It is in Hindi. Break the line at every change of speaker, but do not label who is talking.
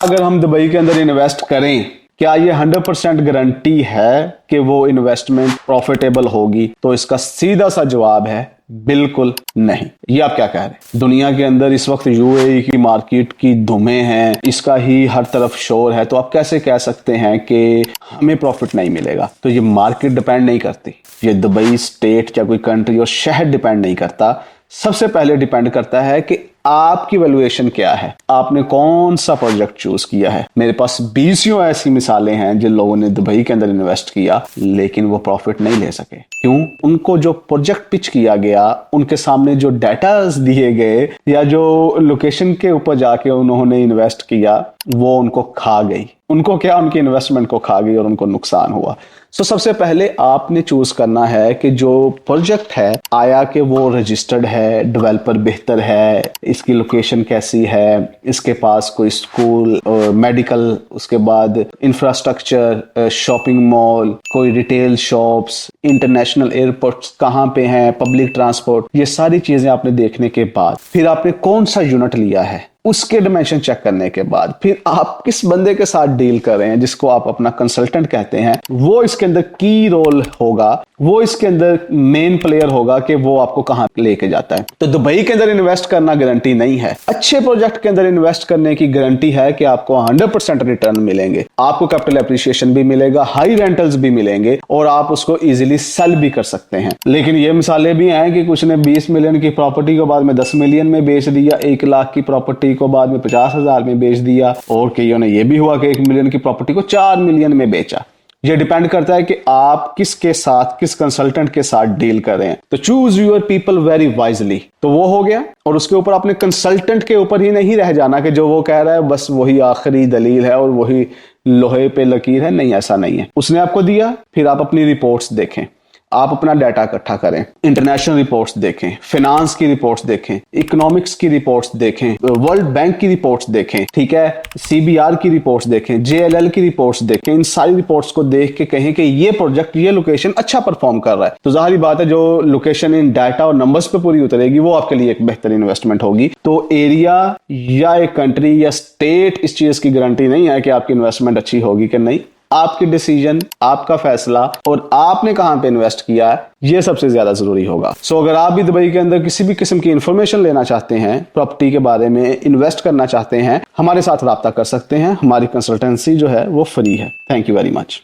अगर हम दुबई के अंदर इन्वेस्ट करें, क्या ये 100% गारंटी है कि वो इन्वेस्टमेंट प्रॉफिटेबल होगी? तो इसका सीधा सा जवाब है बिल्कुल नहीं। ये आप क्या कह रहे हैं? दुनिया के अंदर इस वक्त यूएई की मार्केट की धुमें हैं, इसका ही हर तरफ शोर है, तो आप कैसे कह सकते हैं कि हमें प्रॉफिट नहीं मिलेगा? तो ये मार्केट डिपेंड नहीं करती, ये दुबई स्टेट या कोई कंट्री और शहर डिपेंड नहीं करता। सबसे पहले डिपेंड करता है कि आपकी वैल्यूएशन क्या है, आपने कौन सा प्रोजेक्ट चूज किया है। मेरे पास 20 ऐसी मिसालें हैं जिन लोगों ने दुबई के अंदर इन्वेस्ट किया लेकिन वो प्रॉफिट नहीं ले सके। क्यों? उनको जो प्रोजेक्ट पिच किया गया, उनके सामने जो डाटास दिए गए या जो लोकेशन के ऊपर जाके उन्होंने इन्वेस्ट किया, वो उनको खा गई। उनको क्या, उनकी इन्वेस्टमेंट को खा गई और उनको नुकसान हुआ। सबसे पहले आपने चूज करना है कि जो प्रोजेक्ट है, आया कि वो रजिस्टर्ड है, डेवलपर बेहतर है, इसकी लोकेशन कैसी है, इसके पास कोई स्कूल, मेडिकल, उसके बाद इंफ्रास्ट्रक्चर, शॉपिंग मॉल, कोई रिटेल शॉप्स, इंटरनेशनल एयरपोर्ट्स कहाँ पे हैं, पब्लिक ट्रांसपोर्ट, ये सारी चीजें आपने देखने के बाद फिर आपने कौन सा यूनिट लिया है, उसके डिमेंशन चेक करने के बाद फिर आप किस बंदे के साथ डील कर रहे हैं, जिसको आप अपना कंसल्टेंट कहते हैं, वो इसके अंदर की रोल होगा, वो इसके अंदर मेन प्लेयर होगा कि वो आपको कहां लेके जाता है। तो दुबई के अंदर इन्वेस्ट करना गारंटी नहीं है। अच्छे प्रोजेक्ट के अंदर इन्वेस्ट करने की गारंटी है कि आपको 100% रिटर्न मिलेंगे, आपको कैपिटल एप्रिसिएशन भी मिलेगा, हाई रेंटल्स भी मिलेंगे और आप उसको इजीली सेल भी कर सकते हैं। लेकिन ये मिसालें भी हैं कि कुछ ने 20 मिलियन की प्रॉपर्टी को बाद में 10 मिलियन में बेच दिया, 1 लाख की प्रॉपर्टी को बाद में 50,000 में बेच दिया, और कईयों ने यह भी हुआ कि 1 मिलियन की प्रॉपर्टी को 4 मिलियन में बेचा। ये डिपेंड करता है कि आप किसके साथ, किस कंसल्टेंट के साथ डील कर रहे हैं। तो choose your people very wisely, तो वो हो गया। और उसके ऊपर आपने कंसल्टेंट के ऊपर ही नहीं रह जाना कि जो वो कह रहा है बस वही आखिरी दलील है और वही लोहे पे लकीर है। नहीं, ऐसा नहीं है। उसने आपको दिया, फिर आप अपनी रिपोर्ट्स देखें, आप अपना डाटा इकट्ठा करें, इंटरनेशनल रिपोर्ट्स देखें, फाइनेंस की रिपोर्ट्स देखें, इकोनॉमिक्स की रिपोर्ट्स देखें, वर्ल्ड बैंक की रिपोर्ट्स देखें, ठीक है, सीबीआर की रिपोर्ट्स देखें, जेएलएल की रिपोर्ट्स देखें। इन सारी रिपोर्ट्स को देख के कहें कि ये प्रोजेक्ट, ये लोकेशन अच्छा परफॉर्म कर रहा है, तो जाहिर बात है जो लोकेशन इन डाटा और नंबर्स पे पूरी उतरेगी वो आपके लिए एक बेहतर इन्वेस्टमेंट होगी। तो एरिया या एक कंट्री या स्टेट इस चीज की गारंटी नहीं है कि आपकी इन्वेस्टमेंट अच्छी होगी कि नहीं। आपकी डिसीजन, आपका फैसला और आपने कहां पे इन्वेस्ट किया है, ये सबसे ज्यादा जरूरी होगा। अगर आप भी दुबई के अंदर किसी भी किस्म की इंफॉर्मेशन लेना चाहते हैं, प्रॉपर्टी के बारे में इन्वेस्ट करना चाहते हैं, हमारे साथ राब्ता कर सकते हैं। हमारी कंसल्टेंसी जो है वो फ्री है। Thank you very much.